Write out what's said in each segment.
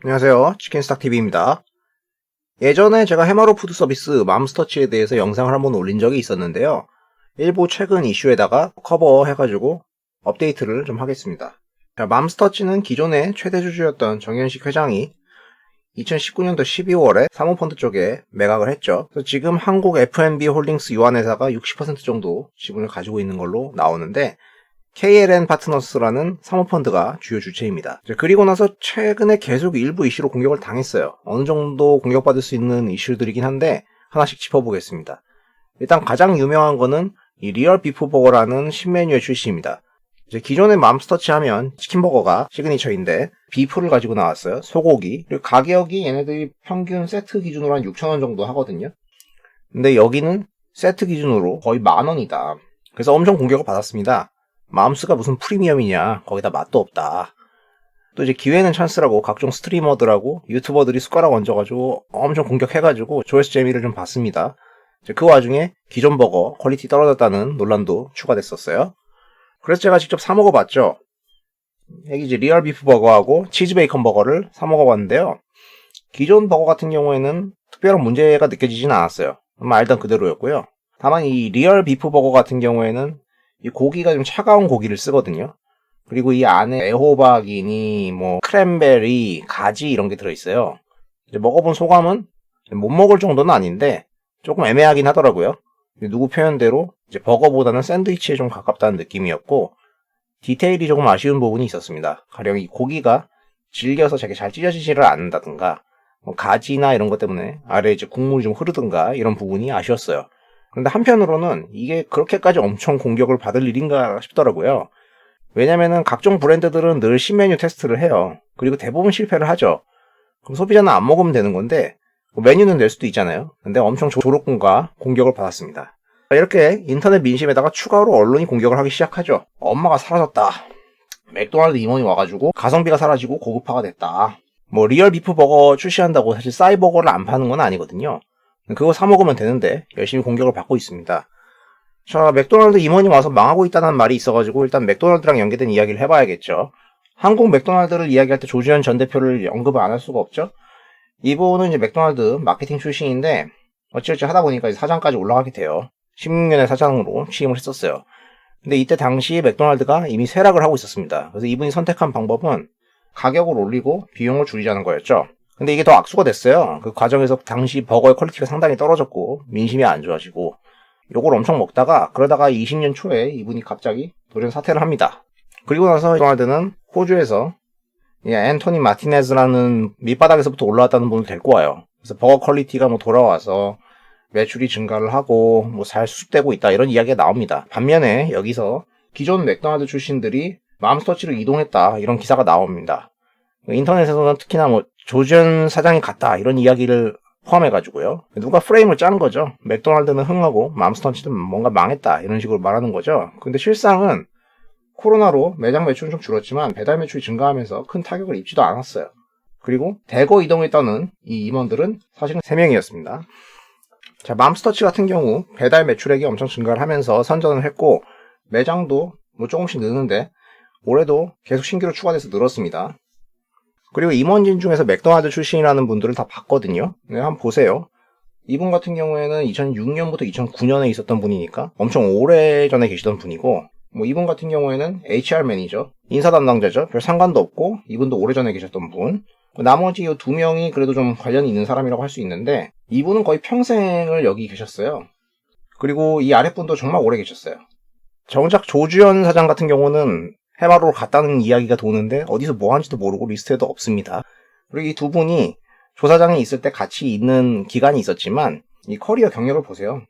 안녕하세요. 치킨스탁TV입니다. 예전에 제가 해마로 푸드 서비스 맘스터치에 대해서 영상을 한번 올린 적이 있었는데요. 일부 최근 이슈에다가 커버해가지고 업데이트를 좀 하겠습니다. 자, 맘스터치는 기존의 최대 주주였던 정현식 회장이 2019년도 12월에 사모펀드 쪽에 매각을 했죠. 그래서 지금 한국 F&B 홀딩스 유한회사가 60% 정도 지분을 가지고 있는 걸로 나오는데 KLN 파트너스라는 사모펀드가 주요 주체입니다. 그리고 나서 최근에 계속 일부 이슈로 공격을 당했어요. 어느 정도 공격받을 수 있는 이슈들이긴 한데 하나씩 짚어보겠습니다. 일단 가장 유명한 거는 이 리얼 비프 버거라는 신메뉴의 출시입니다. 이제 기존의 맘스터치 하면 치킨버거가 시그니처인데 비프를 가지고 나왔어요. 소고기. 그리고 가격이 얘네들이 평균 세트 기준으로 한 6,000원 정도 하거든요. 근데 여기는 세트 기준으로 거의 10,000원이다. 그래서 엄청 공격을 받았습니다. 맘스가 무슨 프리미엄이냐, 거기다 맛도 없다. 또 이제 기회는 찬스라고 각종 스트리머들하고 유튜버들이 숟가락 얹어가지고 엄청 공격해가지고 조회수 재미를 좀 봤습니다. 그 와중에 기존 버거 퀄리티 떨어졌다는 논란도 추가됐었어요. 그래서 제가 직접 사 먹어봤죠. 여기 이제 리얼 비프 버거하고 치즈 베이컨 버거를 사 먹어봤는데요. 기존 버거 같은 경우에는 특별한 문제가 느껴지진 않았어요. 알던 그대로였고요. 다만 이 리얼 비프 버거 같은 경우에는 이 고기가 좀 차가운 고기를 쓰거든요. 그리고 이 안에 애호박이니 뭐 크랜베리, 가지 이런 게 들어있어요. 이제 먹어본 소감은 못 먹을 정도는 아닌데 조금 애매하긴 하더라고요. 누구 표현대로 이제 버거보다는 샌드위치에 좀 가깝다는 느낌이었고 디테일이 조금 아쉬운 부분이 있었습니다. 가령 이 고기가 질겨서 되게 잘 찢어지지를 않는다든가 뭐 가지나 이런 것 때문에 아래에 이제 국물이 좀 흐르든가 이런 부분이 아쉬웠어요. 그런데 한편으로는 이게 그렇게까지 엄청 공격을 받을 일인가 싶더라고요. 왜냐면은 각종 브랜드들은 늘 신메뉴 테스트를 해요. 그리고 대부분 실패를 하죠. 그럼 소비자는 안 먹으면 되는 건데 메뉴는 낼 수도 있잖아요. 근데 엄청 조롱과 공격을 받았습니다. 이렇게 인터넷 민심에다가 추가로 언론이 공격을 하기 시작하죠. 엄마가 사라졌다. 맥도날드 임원이 와가지고 가성비가 사라지고 고급화가 됐다. 뭐 리얼 비프 버거 출시한다고 사실 싸이버거를 안 파는 건 아니거든요. 그거 사 먹으면 되는데 열심히 공격을 받고 있습니다. 자, 맥도날드 임원이 와서 망하고 있다는 말이 있어가지고 일단 맥도날드랑 연계된 이야기를 해봐야겠죠. 한국 맥도날드를 이야기할 때 조지현 전 대표를 언급을 안 할 수가 없죠. 이분은 이제 맥도날드 마케팅 출신인데 어찌어찌 하다 보니까 이제 사장까지 올라가게 돼요. 16년에 사장으로 취임을 했었어요. 근데 이때 당시 맥도날드가 이미 쇠락을 하고 있었습니다. 그래서 이분이 선택한 방법은 가격을 올리고 비용을 줄이자는 거였죠. 근데 이게 더 악수가 됐어요. 그 과정에서 당시 버거의 퀄리티가 상당히 떨어졌고 민심이 안 좋아지고 요걸 엄청 먹다가 그러다가 20년 초에 이분이 갑자기 돌연 사퇴를 합니다. 그리고 나서 맥도날드는 호주에서 앤토니 마티네즈라는 밑바닥에서부터 올라왔다는 분을 데리고 와요. 그래서 버거 퀄리티가 뭐 돌아와서 매출이 증가를 하고 뭐 잘 수습되고 있다 이런 이야기가 나옵니다. 반면에 여기서 기존 맥도날드 출신들이 맘스터치로 이동했다 이런 기사가 나옵니다. 인터넷에서는 특히나 뭐 조지현 사장이 갔다 이런 이야기를 포함해가지고요. 누가 프레임을 짠 거죠. 맥도날드는 흥하고 맘스터치는 뭔가 망했다 이런 식으로 말하는 거죠. 근데 실상은 코로나로 매장 매출은 좀 줄었지만 배달 매출이 증가하면서 큰 타격을 입지도 않았어요. 그리고 대거 이동했다는 이 임원들은 사실은 3명이었습니다. 자, 맘스터치 같은 경우 배달 매출액이 엄청 증가를 하면서 선전을 했고 매장도 뭐 조금씩 느는데 올해도 계속 신규로 추가돼서 늘었습니다. 그리고 임원진 중에서 맥도날드 출신이라는 분들을 다 봤거든요. 네, 한번 보세요. 이분 같은 경우에는 2006년부터 2009년에 있었던 분이니까 엄청 오래전에 계시던 분이고 뭐 이분 같은 경우에는 HR 매니저, 인사 담당자죠. 별 상관도 없고 이분도 오래전에 계셨던 분. 나머지 이 2명이 그래도 좀 관련이 있는 사람이라고 할 수 있는데 이분은 거의 평생을 여기 계셨어요. 그리고 이 아랫분도 정말 오래 계셨어요. 정작 조주현 사장 같은 경우는 해마로로 갔다는 이야기가 도는데 어디서 뭐 하는지도 모르고 리스트에도 없습니다. 그리고 이 두 분이 조 사장이 있을 때 같이 있는 기간이 있었지만 이 커리어 경력을 보세요.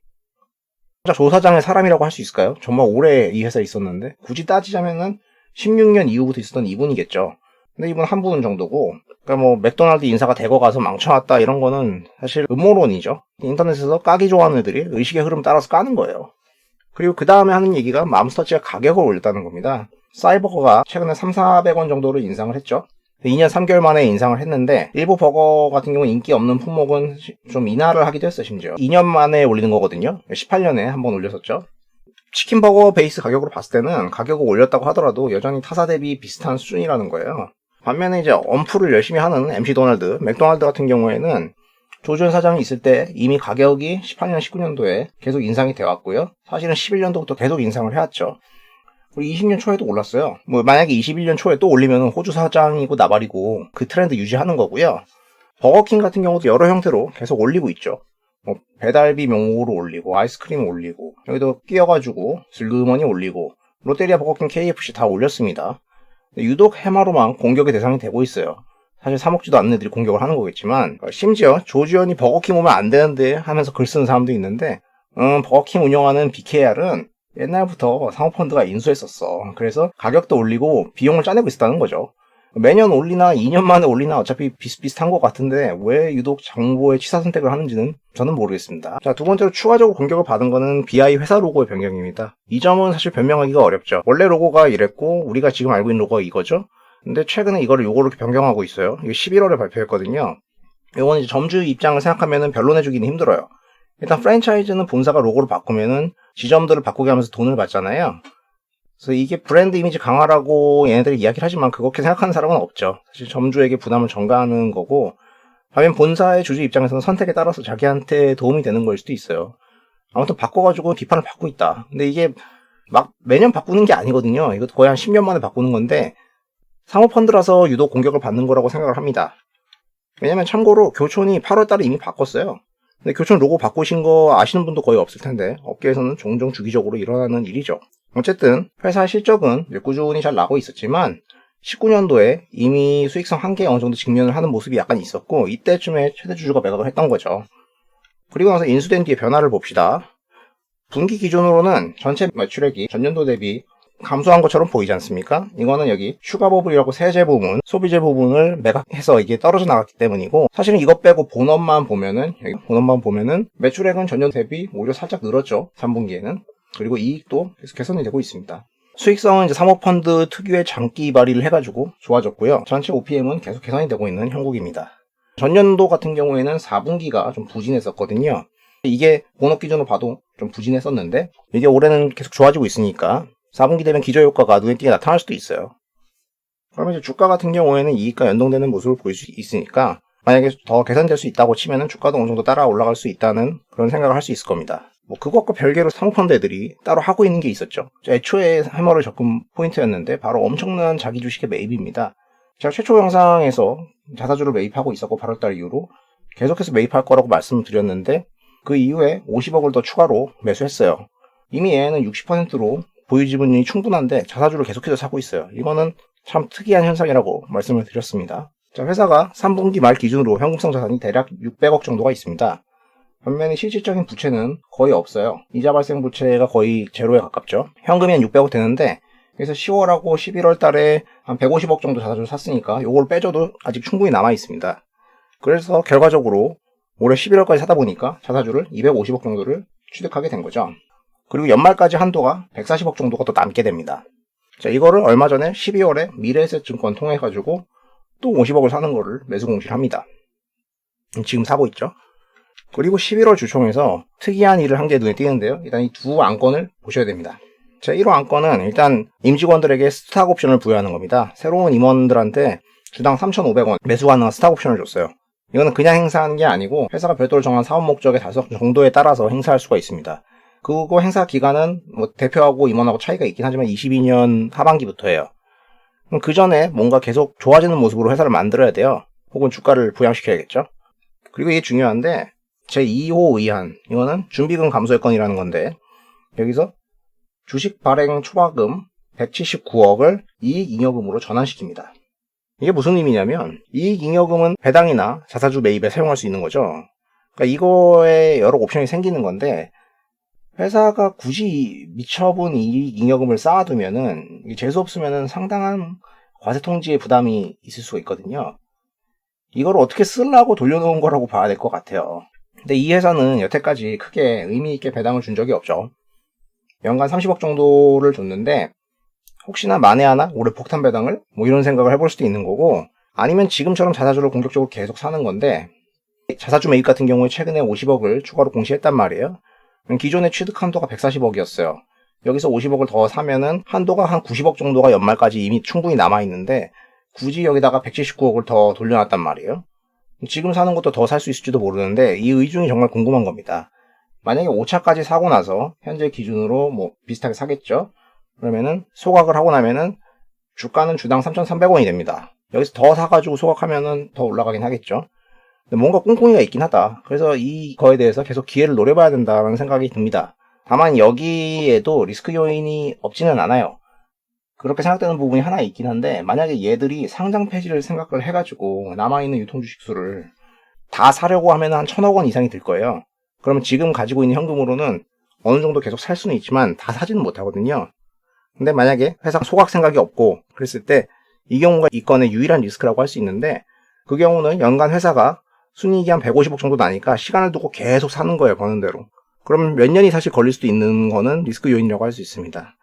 조 사장의 사람이라고 할 수 있을까요? 정말 오래 이 회사에 있었는데 굳이 따지자면은 16년 이후부터 있었던 이분이겠죠. 근데 이분 한 분 정도고 그러니까 뭐 맥도날드 인사가 대거 가서 망쳐놨다 이런 거는 사실 음모론이죠. 인터넷에서 까기 좋아하는 애들이 의식의 흐름 따라서 까는 거예요. 그리고 그 다음에 하는 얘기가 맘스터치가 가격을 올렸다는 겁니다. 싸이버거가 최근에 3,400원 정도를 인상을 했죠. 2년 3개월 만에 인상을 했는데 일부 버거 같은 경우 인기 없는 품목은 좀 인하를 하기도 했어요. 심지어 2년 만에 올리는 거거든요. 18년에 한번 올렸었죠. 치킨버거 베이스 가격으로 봤을 때는 가격을 올렸다고 하더라도 여전히 타사 대비 비슷한 수준이라는 거예요. 반면에 이제 엄프를 열심히 하는 MC 도널드, 맥도날드 같은 경우에는 조지현 사장이 있을 때 이미 가격이 18년, 19년도에 계속 인상이 되어 왔고요. 사실은 11년도부터 계속 인상을 해왔죠. 우리 20년 초에도 올랐어요. 뭐 만약에 21년 초에 또 올리면 호주 사장이고 나발이고 그 트렌드 유지하는 거고요. 버거킹 같은 경우도 여러 형태로 계속 올리고 있죠. 뭐 배달비 명목으로 올리고 아이스크림 올리고 여기도 끼어가지고 슬그머니 올리고 롯데리아, 버거킹, KFC 다 올렸습니다. 유독 해마로만 공격의 대상이 되고 있어요. 사실 사 먹지도 않는 애들이 공격을 하는 거겠지만 심지어 조지현이 버거킹 오면 안 되는데 하면서 글 쓰는 사람도 있는데 버거킹 운영하는 BKR은 옛날부터 사모펀드가 인수했었어. 그래서 가격도 올리고 비용을 짜내고 있었다는 거죠. 매년 올리나 2년 만에 올리나 어차피 비슷비슷한 것 같은데 왜 유독 정보의 취사 선택을 하는지는 저는 모르겠습니다. 자, 두 번째로 추가적으로 공격을 받은 거는 BI 회사 로고의 변경입니다. 이 점은 사실 변명하기가 어렵죠. 원래 로고가 이랬고 우리가 지금 알고 있는 로고가 이거죠. 근데 최근에 이거를 요거로 변경하고 있어요. 이게 11월에 발표했거든요. 이거는 이제 점주 입장을 생각하면 변론해주기는 힘들어요. 일단 프랜차이즈는 본사가 로고를 바꾸면은 지점들을 바꾸게 하면서 돈을 받잖아요. 그래서 이게 브랜드 이미지 강화라고 얘네들이 이야기를 하지만 그렇게 생각하는 사람은 없죠. 사실 점주에게 부담을 전가하는 거고, 반면 본사의 주주 입장에서는 선택에 따라서 자기한테 도움이 되는 걸 수도 있어요. 아무튼 바꿔가지고 비판을 받고 있다. 근데 이게 막 매년 바꾸는 게 아니거든요. 이거 거의 한 10년 만에 바꾸는 건데 사모펀드라서 유독 공격을 받는 거라고 생각을 합니다. 왜냐면 참고로 교촌이 8월달에 이미 바꿨어요. 근데 교촌 로고 바꾸신 거 아시는 분도 거의 없을 텐데 업계에서는 종종 주기적으로 일어나는 일이죠. 어쨌든 회사 실적은 꾸준히 잘 나고 있었지만 19년도에 이미 수익성 한계에 어느 정도 직면을 하는 모습이 약간 있었고 이때쯤에 최대 주주가 매각을 했던 거죠. 그리고 나서 인수된 뒤에 변화를 봅시다. 분기 기준으로는 전체 매출액이 전년도 대비 감소한 것처럼 보이지 않습니까? 이거는 여기 추가 버블이라고 세제 부분, 소비재 부분을 매각해서 이게 떨어져 나갔기 때문이고 사실은 이것 빼고 본업만 보면은 매출액은 전년 대비 오히려 살짝 늘었죠. 3분기에는. 그리고 이익도 계속 개선이 되고 있습니다. 수익성은 이제 사모펀드 특유의 장기 발휘를 해가지고 좋아졌고요. 전체 OPM은 계속 개선이 되고 있는 형국입니다. 전년도 같은 경우에는 4분기가 좀 부진했었거든요. 이게 본업 기준으로 봐도 좀 부진했었는데 이게 올해는 계속 좋아지고 있으니까 4분기 되면 기저효과가 눈에 띄게 나타날 수도 있어요. 그러면 이제 주가 같은 경우에는 이익과 연동되는 모습을 보일 수 있으니까 만약에 더 개선될 수 있다고 치면은 주가도 어느 정도 따라 올라갈 수 있다는 그런 생각을 할 수 있을 겁니다. 뭐 그것과 별개로 사모펀드 애들이 따로 하고 있는 게 있었죠. 애초에 해머를 접근 포인트였는데 바로 엄청난 자기 주식의 매입입니다. 제가 최초 영상에서 자사주를 매입하고 있었고 8월달 이후로 계속해서 매입할 거라고 말씀을 드렸는데 그 이후에 50억을 더 추가로 매수했어요. 이미 얘는 60%로 보유 지분이 충분한데 자사주를 계속해서 사고 있어요. 이거는 참 특이한 현상이라고 말씀을 드렸습니다. 자, 회사가 3분기 말 기준으로 현금성 자산이 대략 600억 정도가 있습니다. 반면에 실질적인 부채는 거의 없어요. 이자 발생 부채가 거의 제로에 가깝죠. 현금이 한 600억 되는데 그래서 10월하고 11월 달에 한 150억 정도 자사주를 샀으니까 요걸 빼줘도 아직 충분히 남아 있습니다. 그래서 결과적으로 올해 11월까지 사다 보니까 자사주를 250억 정도를 취득하게 된 거죠. 그리고 연말까지 한도가 140억 정도가 더 남게 됩니다. 자, 이거를 얼마 전에 12월에 미래에셋증권 통해 가지고 또 50억을 사는 거를 매수 공시를 합니다. 지금 사고 있죠. 그리고 11월 주총에서 특이한 일을 한 게 눈에 띄는데요. 일단 이 두 안건을 보셔야 됩니다. 제 1호 안건은 일단 임직원들에게 스탁 옵션을 부여하는 겁니다. 새로운 임원들한테 주당 3,500원 매수 가능한 스탁 옵션을 줬어요. 이거는 그냥 행사하는 게 아니고 회사가 별도로 정한 사업 목적의 달성 정도에 따라서 행사할 수가 있습니다. 그거 행사 기간은 뭐 대표하고 임원하고 차이가 있긴 하지만 22년 하반기부터예요. 그럼 그 전에 뭔가 계속 좋아지는 모습으로 회사를 만들어야 돼요. 혹은 주가를 부양시켜야겠죠. 그리고 이게 중요한데 제2호 의안, 이거는 준비금 감소의 건이라는 건데 여기서 주식 발행 초과금 179억을 이익잉여금으로 전환시킵니다. 이게 무슨 의미냐면 이익잉여금은 배당이나 자사주 매입에 사용할 수 있는 거죠. 그러니까 이거에 여러 옵션이 생기는 건데 회사가 굳이 미처분 이익잉여금을 쌓아두면은 재수 없으면은 상당한 과세통지의 부담이 있을 수가 있거든요. 이걸 어떻게 쓰려고 돌려놓은 거라고 봐야 될 것 같아요. 근데 이 회사는 여태까지 크게 의미있게 배당을 준 적이 없죠. 연간 30억 정도를 줬는데 혹시나 만에 하나 올해 폭탄 배당을 뭐 이런 생각을 해볼 수도 있는 거고 아니면 지금처럼 자사주를 공격적으로 계속 사는 건데 자사주 매입 같은 경우에 최근에 50억을 추가로 공시했단 말이에요. 기존의 취득 한도가 140억이었어요. 여기서 50억을 더 사면은 한도가 한 90억 정도가 연말까지 이미 충분히 남아있는데 굳이 여기다가 179억을 더 돌려놨단 말이에요. 지금 사는 것도 더 살 수 있을지도 모르는데 이 의중이 정말 궁금한 겁니다. 만약에 5차까지 사고 나서 현재 기준으로 뭐 비슷하게 사겠죠? 그러면은 소각을 하고 나면은 주가는 주당 3,300원이 됩니다. 여기서 더 사가지고 소각하면은 더 올라가긴 하겠죠? 근데 뭔가 꿍꿍이가 있긴 하다. 그래서 이거에 대해서 계속 기회를 노려봐야 된다는 생각이 듭니다. 다만 여기에도 리스크 요인이 없지는 않아요. 그렇게 생각되는 부분이 하나 있긴 한데, 만약에 얘들이 상장 폐지를 생각을 해가지고 남아있는 유통주식 수를 다 사려고 하면 한 1,000억 원 이상이 들 거예요. 그러면 지금 가지고 있는 현금으로는 어느 정도 계속 살 수는 있지만 다 사지는 못하거든요. 근데 만약에 회사가 소각 생각이 없고 그랬을 때 이 경우가 이 건의 유일한 리스크라고 할 수 있는데, 그 경우는 연간 회사가 순이익이 한 150억 정도 나니까 시간을 두고 계속 사는 거예요, 버는 대로. 그러면 몇 년이 사실 걸릴 수도 있는 거는 리스크 요인이라고 할 수 있습니다.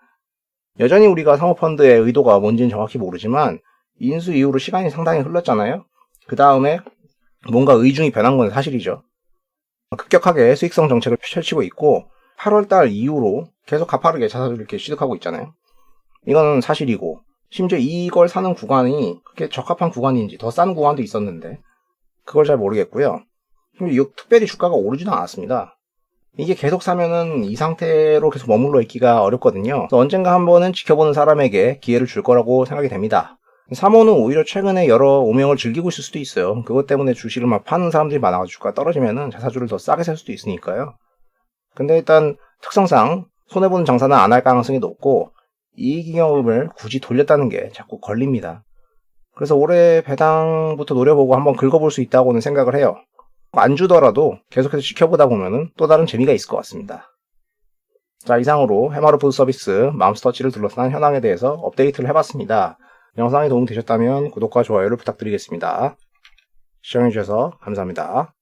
여전히 우리가 사모펀드의 의도가 뭔지는 정확히 모르지만 인수 이후로 시간이 상당히 흘렀잖아요. 그 다음에 뭔가 의중이 변한 건 사실이죠. 급격하게 수익성 정책을 펼치고 있고 8월달 이후로 계속 가파르게 자사주를 이렇게 취득하고 있잖아요. 이건 사실이고, 심지어 이걸 사는 구간이 그렇게 적합한 구간인지 더 싼 구간도 있었는데 그걸 잘 모르겠고요. 특별히 주가가 오르지도 않았습니다. 이게 계속 사면은 이 상태로 계속 머물러 있기가 어렵거든요. 언젠가 한번은 지켜보는 사람에게 기회를 줄 거라고 생각이 됩니다. 사모는 오히려 최근에 여러 오명을 즐기고 있을 수도 있어요. 그것 때문에 주식을 막 파는 사람들이 많아가지고 주가가 떨어지면은 자사주를 더 싸게 살 수도 있으니까요. 근데 일단 특성상 손해보는 장사는 안 할 가능성이 높고 이익 경험을 굳이 돌렸다는 게 자꾸 걸립니다. 그래서 올해 배당부터 노려보고 한번 긁어볼 수 있다고는 생각을 해요. 안 주더라도 계속해서 지켜보다 보면은 또 다른 재미가 있을 것 같습니다. 자, 이상으로 해마루 푸드 서비스 맘스터치를 둘러싼 현황에 대해서 업데이트를 해봤습니다. 영상이 도움되셨다면 구독과 좋아요를 부탁드리겠습니다. 시청해주셔서 감사합니다.